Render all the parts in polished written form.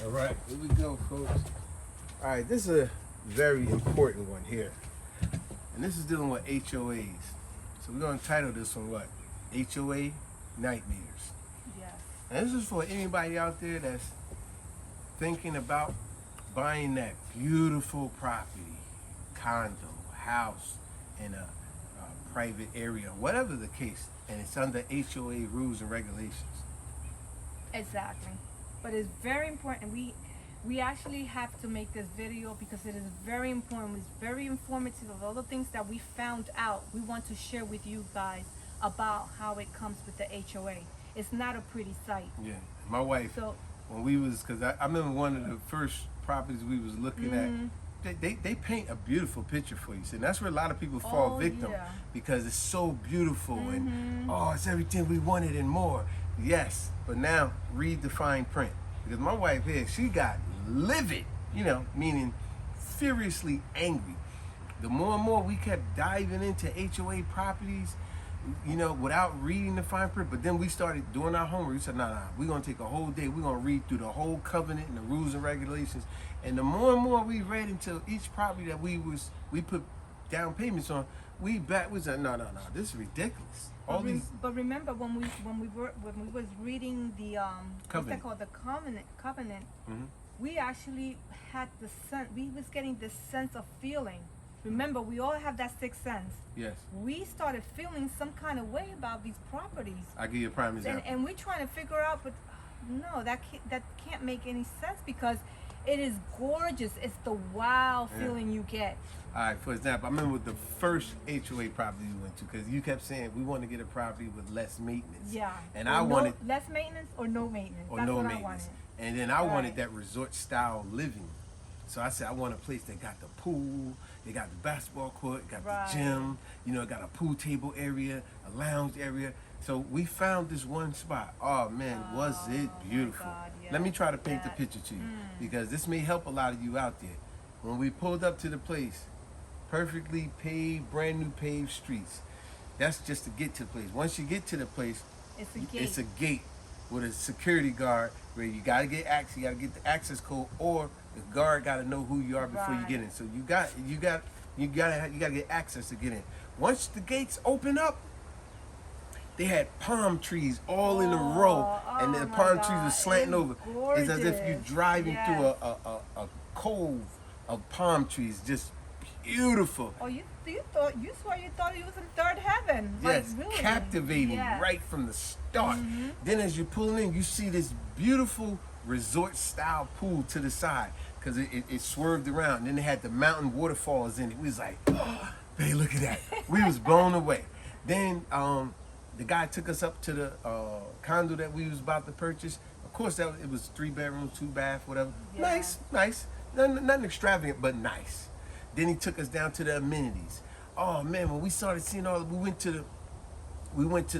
All right, here we go, folks. All right, this is a very important one here. And this is dealing with HOAs. So we're going to title this one what? HOA Nightmares. Yes. And this is for anybody out there that's thinking about buying that beautiful property, condo, house, in a private area, whatever the case, and it's under HOA rules and regulations. Exactly. But it's very important. We actually have to make this video because it is very important. It's very informative of all the things that we found out. We want to share with you guys about how it comes with the HOA. It's not a pretty sight. Yeah, my wife, So when we was, because I remember one of the first properties we was looking at, they paint a beautiful picture for you. And that's where a lot of people fall victim, yeah. because it's so beautiful and, oh, it's everything we wanted and more. Yes, but now read the fine print. Because my wife here, she got livid, meaning furiously angry. The more and more we kept diving into HOA properties, without reading the fine print, but then we started doing our homework. We said, nah, we're going to take a whole day. We're going to read through the whole covenant and the rules and regulations. And the more and more we read into each property that we put down payments on, we said, no, this is ridiculous. But remember when we was reading the what's that called, the covenant, we actually had the sense. We was getting this sense of feeling. Remember, we all have that sixth sense. Yes. We started feeling some kind of way about these properties. I'll give you a prime example. And we're trying to figure out, but no, that can't make any sense because it is gorgeous. It's the wow feeling you get. All right, for example, I remember with the first HOA property we went to, because you kept saying we want to get a property with less maintenance. Yeah. And I wanted less maintenance or no maintenance. Or That's no what maintenance. I wanted. And then I wanted that resort style living. So I said I want a place that got the pool, they got the basketball court, got the gym, it got a pool table area, a lounge area. So we found this one spot. Oh man, was it beautiful. God, yes. Let me try to paint the picture to you, because this may help a lot of you out there. When we pulled up to the place, perfectly paved, brand new paved streets. That's just to get to the place. Once you get to the place, it's a gate with a security guard where you gotta get access. You gotta get the access code, or the guard gotta know who you are before you get in. So you gotta get access to get in. Once the gates open up, they had palm trees all in a row, and the palm trees were slanting over. Gorgeous. It's as if you're driving through a cove of palm trees, just beautiful. Oh, you thought it was in third heaven. Yes, like, really? captivating right from the start. Then as you're pulling in, you see this beautiful resort style pool to the side, because it swerved around. Then they had the mountain waterfalls in it. We was like, oh, babe, look at that. We was blown away. Then the guy took us up to the condo that we was about to purchase. Of course, it was 3 bedrooms, 2 bath, whatever. Yeah. Nice. Nothing extravagant, but nice. Then he took us down to the amenities. Oh man, when we started seeing we went to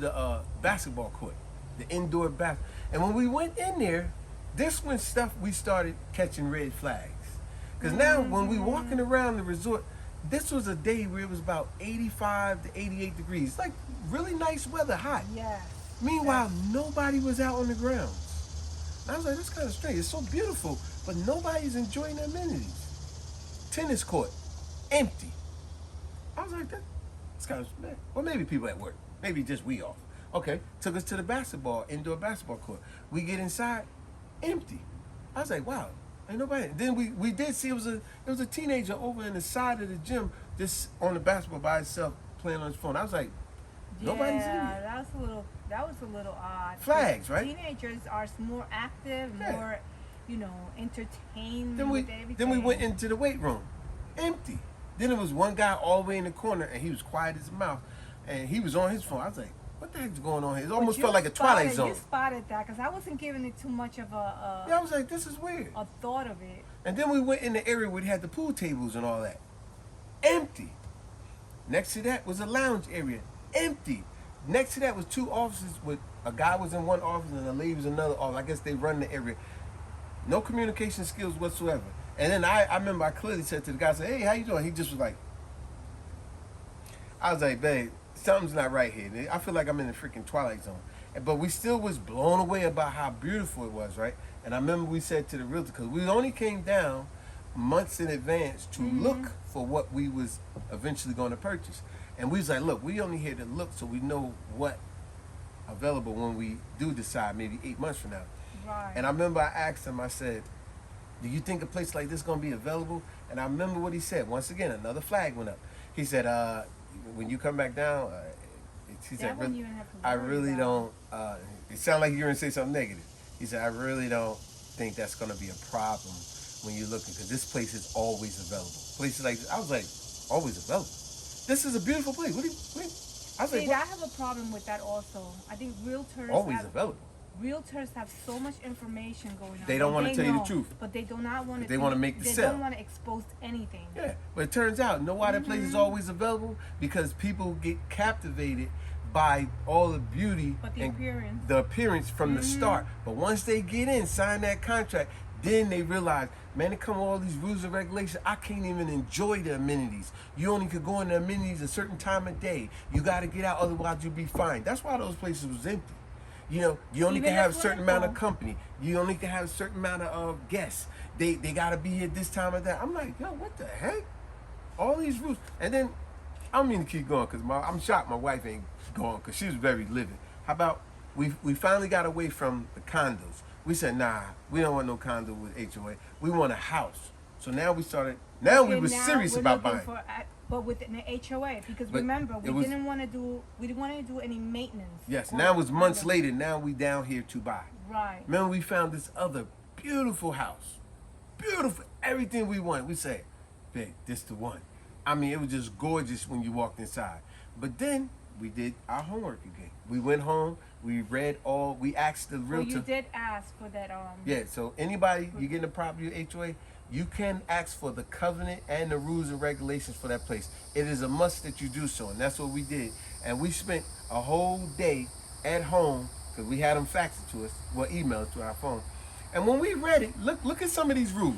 the basketball court, the indoor bath. And when we went in there, this when we started catching red flags. Because now when we walking around the resort, this was a day where it was about 85 to 88 degrees. Like really nice weather, hot. Yeah. Meanwhile, nobody was out on the grounds. And I was like, that's kind of strange. It's so beautiful, but nobody's enjoying the amenities. Tennis court, empty. I was like, that's kind of, man. Well, maybe people at work. Maybe just we off. Okay, took us to the indoor basketball court. We get inside, empty. I was like, wow, ain't nobody. Then we did see it was a teenager over in the side of the gym, just on the basketball by himself, playing on his phone. I was like, nobody's in here. That was a little odd. Flags, right? Teenagers are more active, more, entertained. Then we went into the weight room, empty. Then there was one guy all the way in the corner, and he was quiet as a mouse, and he was on his phone. I was like, what the heck's going on here? It almost felt like a Twilight Zone. You spotted that, because I wasn't giving it too much of yeah, I was like, this is weird. A thought of it. And then we went in the area where they had the pool tables and all that. Empty. Next to that was a lounge area. Empty. Next to that was 2 offices with a guy was in one office and a lady was in another office. I guess they run the area. No communication skills whatsoever. And then I remember I clearly said to the guy, I said, hey, how you doing? He just was like, I was like, babe, something's not right here. I feel like I'm in the freaking Twilight Zone. but we still was blown away about how beautiful it was, right? And I remember we said to the realtor, because we only came down months in advance to look for what we was eventually going to purchase. And we was like, look, we only here to look so we know what available when we do decide, maybe 8 months from now. Right. And I remember I asked him, I said, do you think a place like this going to be available? And I remember what he said. Once again, another flag went up. He said, when you come back down, he said, I really don't, it sounded like you were going to say something negative. He said, I really don't think that's going to be a problem when you're looking, because this place is always available. Places like this, I was like, always available. This is a beautiful place. What do you I was like, I have a problem with that also. I think realtors always available. Realtors have so much information going on. They don't want to tell you the truth. But they do not want to. They want to make the sale. They don't want to expose anything. Yeah, but it turns out, know why that place is always available? Because people get captivated by all the beauty and the appearance from the start. But once they get in, sign that contract, then they realize, man, it come all these rules and regulations. I can't even enjoy the amenities. You only could go in the amenities a certain time of day. You got to get out, otherwise you'll be fined. That's why those places was empty. You know, you only can have a certain amount of company. You only can have a certain amount of guests. They got to be here this time or that. I'm like, yo, what the heck? All these rules. And then, I don't mean to keep going, because I'm shocked my wife ain't going, because she was very livid. How about, we finally got away from the condos. We said, nah, we don't want no condo with HOA. We want a house. So now we started, we were serious about buying. But with an HOA, because remember, we didn't want to do any maintenance. Yes, now it was months later. Now we down here to buy. Right. Remember, we found this other beautiful house. Beautiful, everything we wanted. We said, babe, this the one. I mean, it was just gorgeous when you walked inside. But then we did our homework again. We went home, we read we asked the realtor. Well, you did ask for that. Yeah, so anybody, you get a property with HOA, you can ask for the covenant and the rules and regulations for that place. It is a must that you do so, and that's what we did. And we spent a whole day at home, because we had them fax it to us, email it to our phone. And when we read it, look at some of these rules.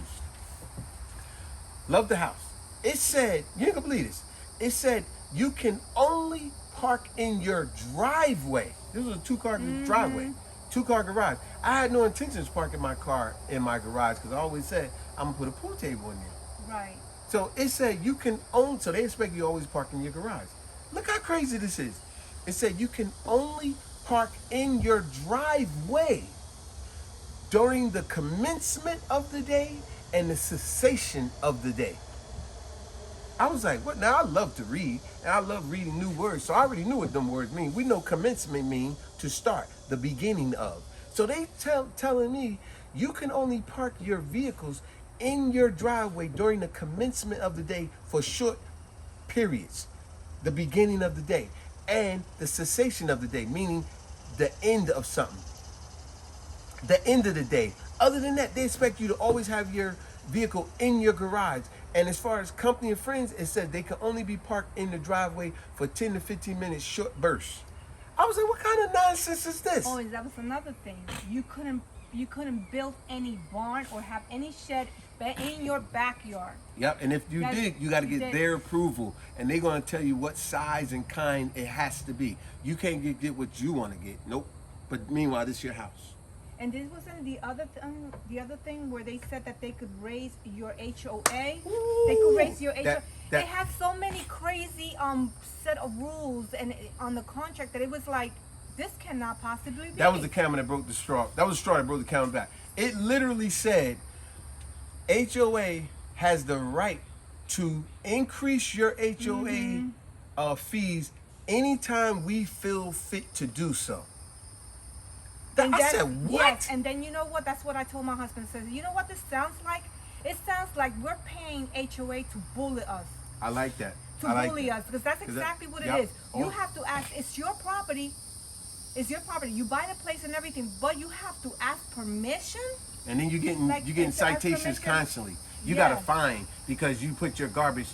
Love the house. It said, you ain't gonna believe this, it said you can only park in your driveway. This was a 2-car driveway, 2-car garage. I had no intentions of parking my car in my garage, because I always said, I'm gonna put a pool table in there. Right. So it said you can so they expect you always park in your garage. Look how crazy this is. It said you can only park in your driveway during the commencement of the day and the cessation of the day. I was like, what? Now I love to read, and I love reading new words, so I already knew what them words mean. We know commencement mean to start, the beginning of. So they telling me you can only park your vehicles in your driveway during the commencement of the day for short periods, the beginning of the day, and the cessation of the day, meaning the end of something, the end of the day. Other than that, they expect you to always have your vehicle in your garage. And as far as company and friends, it said they can only be parked in the driveway for 10 to 15 minutes short bursts. I was like, what kind of nonsense is this? Oh, that was another thing. You couldn't build any barn or have any shed in your backyard. Yep, and if you did, you got to get their approval, and they're going to tell you what size and kind it has to be. You can't get what you want to get. Nope. But meanwhile, this is your house. And this wasn't the other thing where they said that they could raise your HOA. Ooh, they could raise your HOA. They had so many crazy set of rules and on the contract that it was like, this cannot possibly be. That was the camel that broke the straw. That was the straw that broke the camel back. It literally said HOA has the right to increase your HOA fees anytime we feel fit to do so. I said, what? Yes, and then you know what? That's what I told my husband. Says, you know what this sounds like? It sounds like we're paying HOA to bully us. I like that. Bully us, because that's exactly what it is. You have to ask. It's your property. It's your property. You buy the place and everything, but you have to ask permission. And then you're getting citations constantly. You got a fine because you put your garbage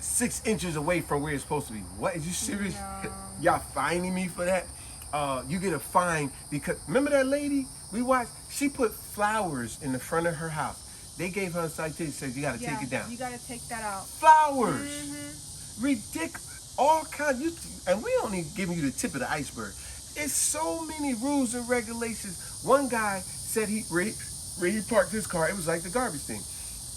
6 inches away from where it's supposed to be. What? Is you serious? No. Y'all fining me for that? You get a fine because remember that lady we watched? She put flowers in the front of her house. They gave her a citation. Said you got to take it down. You got to take that out. Flowers, ridiculous, all kinds. And we only giving you the tip of the iceberg. It's so many rules and regulations. One guy said where he parked his car, it was like the garbage thing.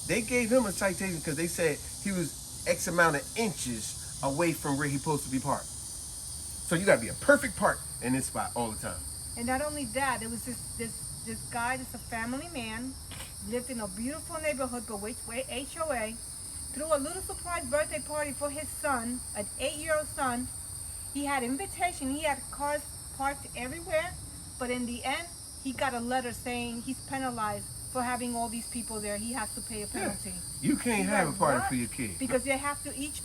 They gave him a citation because they said he was X amount of inches away from where he's supposed to be parked. So you got to be a perfect park in this spot all the time. And not only that, there was this guy that's a family man, lived in a beautiful neighborhood, go with HOA, threw a little surprise birthday party for his son, an 8-year-old son. He had invitation, he had cars parked everywhere, but in the end, he got a letter saying he's penalized for having all these people there. He has to pay a penalty. Yeah. You can't have a party for your kid. Because they have to each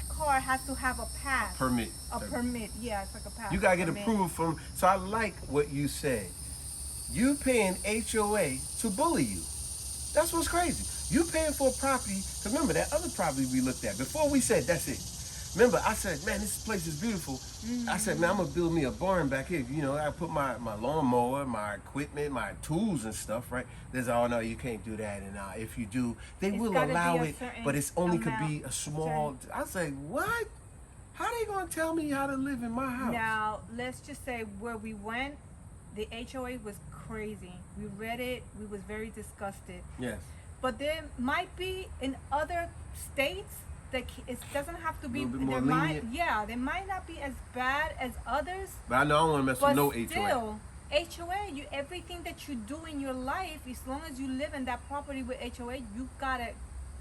car has to have a pass. Permit. A permit, yeah, it's like a pass. You gotta get approved from. So I like what you said. You paying HOA to bully you. That's what's crazy. You paying for a property. Cause remember that other property we looked at before we said that's it. Remember, I said, man, this place is beautiful. Mm-hmm. I said, man, I'm gonna build me a barn back here. You know, I put my lawnmower, my equipment, my tools and stuff, right? There's, oh no, you can't do that. And if you do, they will allow it, but it's only could be a small. I say, what? How they gonna tell me how to live in my house? Now, let's just say where we went, the HOA was crazy. We read it, we was very disgusted. Yes. But there might be in other states that it doesn't have to be. A little bit more lenient. They might not be as bad as others. But I know I don't want to mess with no HOA. HOA, everything that you do in your life, as long as you live in that property with HOA, you gotta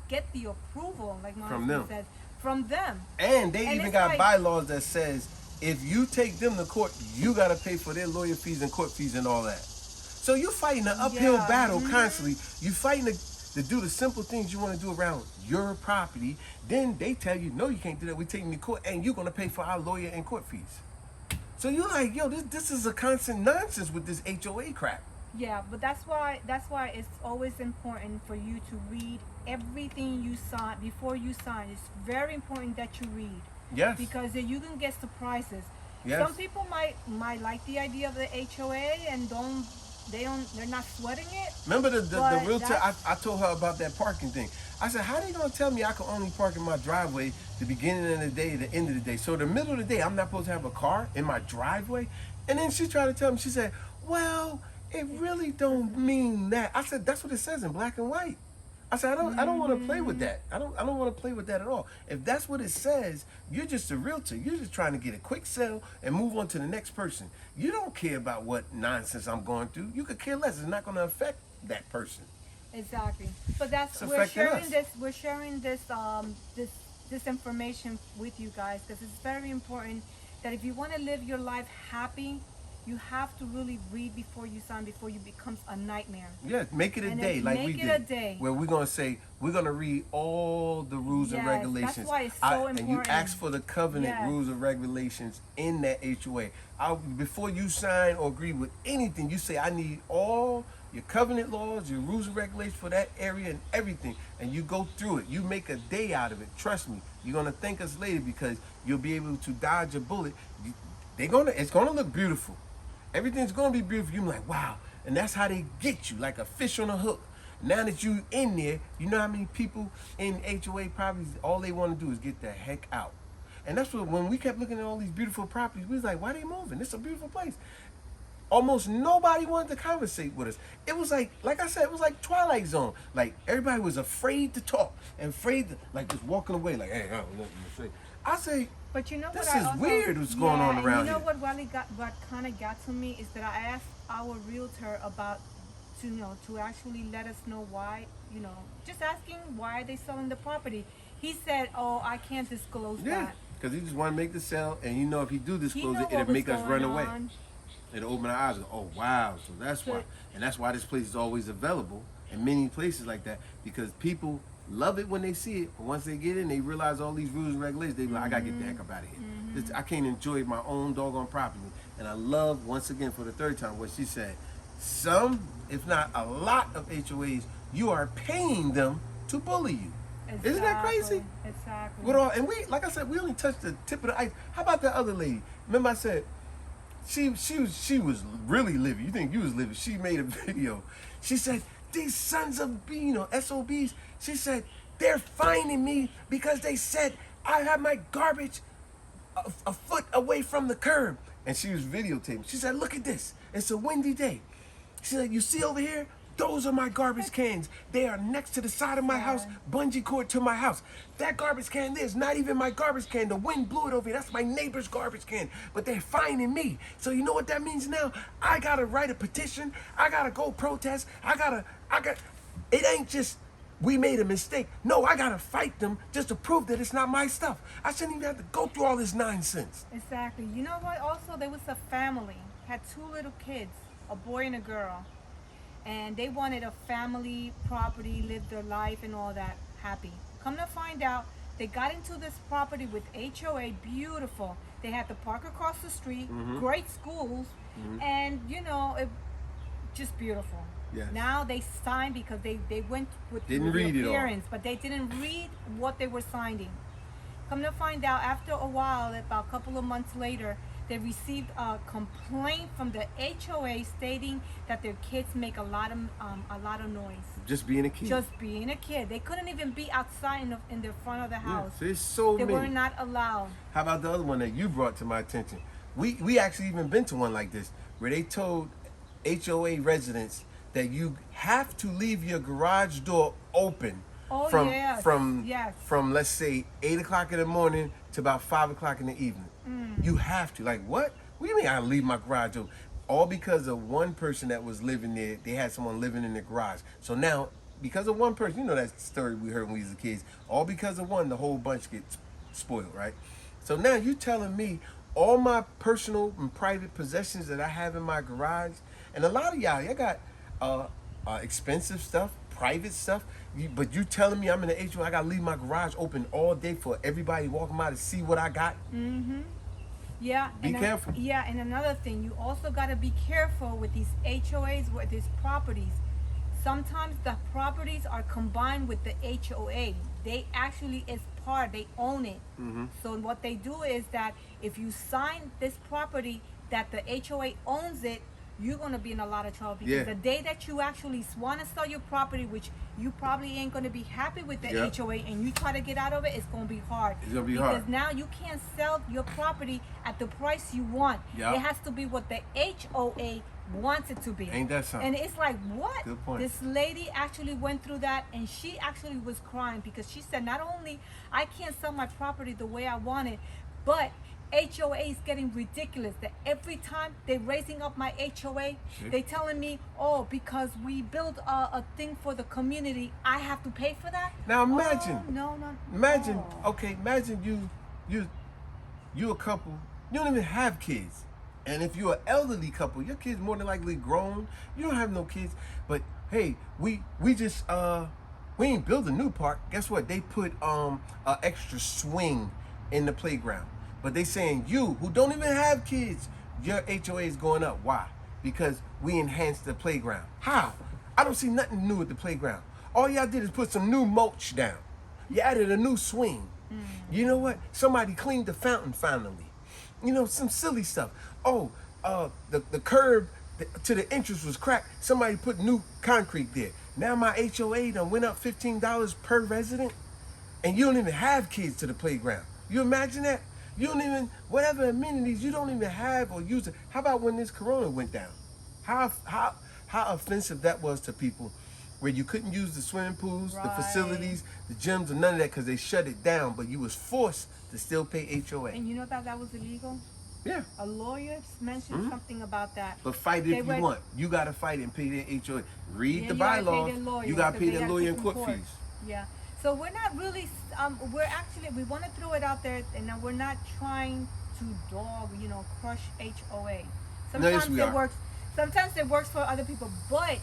get the approval, like my husband says, from them. And they even got bylaws that says if you take them to court, you gotta pay for their lawyer fees and court fees and all that. So you're fighting an uphill battle constantly. You fighting to do the simple things you want to do around your property. Then they tell you, no, you can't do that. We're taking you to court, and you're gonna pay for our lawyer and court fees. So you're like, yo, this is a constant nonsense with this HOA crap. Yeah, but that's why it's always important for you to read everything you sign before you sign. It's very important that you read. Yes. Because you can get surprises. Yes. Some people might like the idea of the HOA and they're not sweating it. Remember the realtor, I told her about that parking thing. I said, how are they gonna tell me I can only park in my driveway the beginning of the day, the end of the day? So the middle of the day, I'm not supposed to have a car in my driveway? And then she tried to tell me, she said, well, it really don't mean that. I said, that's what it says in black and white. I said, I don't want to play with that. I don't want to play with that at all. If that's what it says, you're just a realtor. You're just trying to get a quick sale and move on to the next person. You don't care about what nonsense I'm going through. You could care less. It's not going to affect that person. Exactly. But we're sharing this information with you guys because it's very important that if you want to live your life happy, you have to really read before you sign, before you becomes a nightmare. Yeah, make it a day like we did. Make it a day. Where we're going to say, we're going to read all the rules and regulations. That's why it's so important. And you ask for the covenant rules and regulations in that HOA. Before you sign or agree with anything, you say, I need all your covenant laws, your rules and regulations for that area and everything. And you go through it. You make a day out of it. Trust me. You're going to thank us later because you'll be able to dodge a bullet. It's going to look beautiful. Everything's gonna be beautiful. You're like, wow. And that's how they get you, like a fish on a hook. Now that you in there, you know how many people in HOA properties, all they want to do is get the heck out. And that's what, when we kept looking at all these beautiful properties, we was like, why are they moving? It's a beautiful place. Almost nobody wanted to conversate with us. It was like I said, it was like Twilight Zone. Like everybody was afraid to talk and afraid to, like just walking away, like, hey, I don't know what to say. I say, but you know this is weird what's going on around here. You know what kind of got to me is that I asked our realtor about to actually let us know why, just asking why are they selling the property. He said, oh, I can't disclose that. Because he just want to make the sale, and if he do disclose it, it'll make us run away. It'll open our eyes. Oh, wow. So that's why. And that's why this place is always available in many places like that, because people love it when they see it, but once they get in, they realize all these rules and regulations. They be like, I gotta get the heck up out of here. I can't enjoy my own doggone property. And I love, once again, for the third time, what she said. Some, if not a lot of HOAs, you are paying them to bully you. Exactly. Isn't that crazy? Exactly. And we, like I said, we only touched the tip of the ice. How about that other lady? Remember I said, she was really living. You think you was living? She made a video. She said, these sons of SOBs. She said, they're fining me because they said I have my garbage a foot away from the curb. and she was videotaping. She said, "Look at this. It's a windy day." She said, "You see over here? Those are my garbage cans. They are next to the side of my house, bungee cord to my house. That garbage can there is not even my garbage can. The wind blew it over here. That's my neighbor's garbage can. But they're fining me. So you know what that means now? I gotta write a petition. I gotta go protest. It ain't just we made a mistake. No, I gotta fight them just to prove that it's not my stuff. I shouldn't even have to go through all this nonsense." Exactly. You know what? Also, there was a family, had 2 little kids, a boy and a girl. And they wanted a family property, live their life and all that, happy. Come to find out, they got into this property with HOA, beautiful. They had the park across the street, great schools, and you know, just beautiful. Yes. Now they signed because they went with Didn't the read it all. appearance, but they didn't read what they were signing. Come to find out, after a while, about a couple of months later, they received a complaint from the HOA stating that their kids make a lot of noise. Just being a kid. Just being a kid. They couldn't even be outside in the front of the house. Yeah, there's so They many. were not allowed. How about the other one that you brought to my attention? We actually even been to one like this where they told HOA residents that you have to leave your garage door open Oh, from yes. from Yes. from let's say 8 o'clock in the morning to about 5 o'clock in the evening. You have to. Like, what? What do you mean I leave my garage open? All because of one person that was living there. They had someone living in their garage. So now, because of one person, you know that story we heard when we was kids. All because of one, the whole bunch gets spoiled, right? So now you telling me all my personal and private possessions that I have in my garage, and a lot of y'all got expensive stuff, private stuff. But you telling me I'm in the HOA, I gotta leave my garage open all day for everybody walking by to see what I got? Yeah. Be careful. Yeah, and another thing, you also got to be careful with these HOAs, with these properties. Sometimes the properties are combined with the HOA. They actually is part, they own it. So what they do is that if you sign this property that the HOA owns it, you're going to be in a lot of trouble because the day that you actually want to sell your property, which you probably ain't going to be happy with the HOA, and you try to get out of it, it's going to be hard. It's going to be because hard. Because now you can't sell your property at the price you want. It has to be what the HOA wants it to be. Ain't that something? And it's like, what? Good point. This lady actually went through that, and she actually was crying because she said, not only I can't sell my property the way I want it, but HOA is getting ridiculous. That every time they're raising up my HOA, they telling me, oh, because we built a thing for the community, I have to pay for that. Now imagine. No. Imagine. Okay, imagine you a couple. You don't even have kids, and if you're an elderly couple, your kids more than likely grown. You don't have no kids, but hey, we just we ain't build a new park. Guess what? They put an extra swing in the playground. But they saying you who don't even have kids, your HOA is going up. Why? Because we enhanced the playground. How? I don't see nothing new at the playground. All y'all did is put some new mulch down. You added a new swing. You know what? Somebody cleaned the fountain finally. You know, some silly stuff. Oh, the curb to the entrance was cracked. Somebody put new concrete there. Now my HOA done went up $15 per resident, and you don't even have kids to the playground. You imagine that? You don't even, whatever amenities you don't even have or use it. How about when this corona went down? How offensive that was to people, where you couldn't use the swimming pools, the facilities, the gyms, and none of that because they shut it down, but you was forced to still pay HOA. And you know that was illegal? Yeah. A lawyer mentioned something about that. But fight it if you want. You got to fight it and pay their HOA. Read the bylaws. You got to pay their lawyer and court fees. Yeah. So we're not really, we want to throw it out there, and we're not trying to crush HOA. Sometimes it works. Sometimes it works for other people, but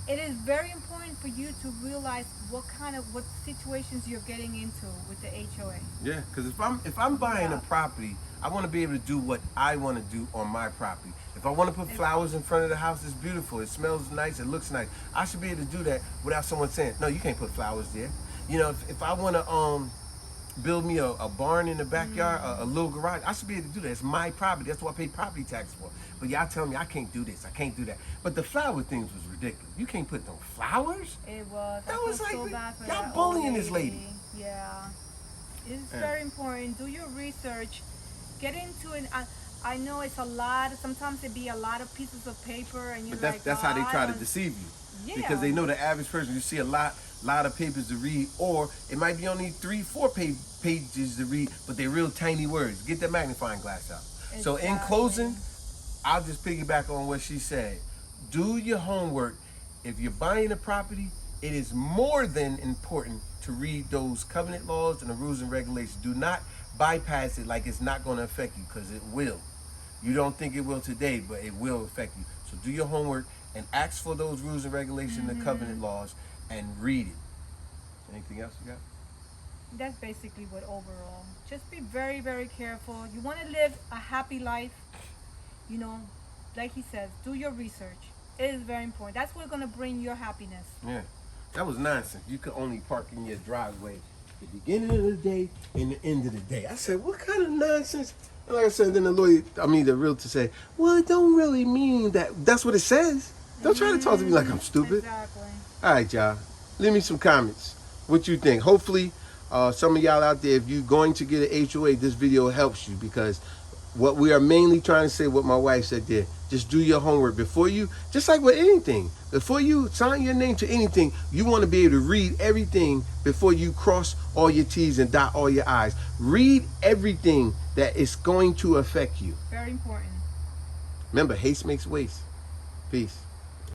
it is very important for you to realize what situations you're getting into with the HOA. Yeah, because if I'm buying a property, I want to be able to do what I want to do on my property. If I want to put flowers in front of the house, it's beautiful. It smells nice. It looks nice. I should be able to do that without someone saying, no, you can't put flowers there. You know, if I want to build me a barn in the backyard, a little garage, I should be able to do that. It's my property. That's what I pay property tax for. But y'all tell me I can't do this, I can't do that. But the flower things was ridiculous. You can't put no flowers? It was. That was like, so bad for y'all that bullying old this lady. Yeah. It's very important. Do your research. Get into it. I know it's a lot. Sometimes it be a lot of pieces of paper, and you're But that's how they try to deceive you. Yeah. Because they know the average person, you see a lot of papers to read, or it might be only 3-4 pages to read, but they're real tiny words. Get that magnifying glass out. Exactly. So in closing, I'll just piggyback on what she said. Do your homework. If you're buying a property, it is more than important to read those covenant laws and the rules and regulations. Do not bypass it like it's not going to affect you, because it will. You don't think it will today, but it will affect you. So do your homework and ask for those rules and regulations, the covenant laws, and read it. Anything else you got? That's basically what overall. Just be very, very careful. You want to live a happy life, you know, like he says, do your research. It is very important. That's what's going to bring your happiness. Yeah. That was nonsense. You could only park in your driveway at the beginning of the day and the end of the day. I said, what kind of nonsense? And like I said, then the realtor said, well, it don't really mean that. That's what it says. Don't try to talk to me like I'm stupid. Exactly. All right, y'all. Leave me some comments. What you think? Hopefully, some of y'all out there, if you're going to get an HOA, this video helps you, because what we are mainly trying to say, what my wife said there, just do your homework before you, just like with anything, before you sign your name to anything, you want to be able to read everything before you cross all your T's and dot all your I's. Read everything that is going to affect you. Very important. Remember, haste makes waste. Peace.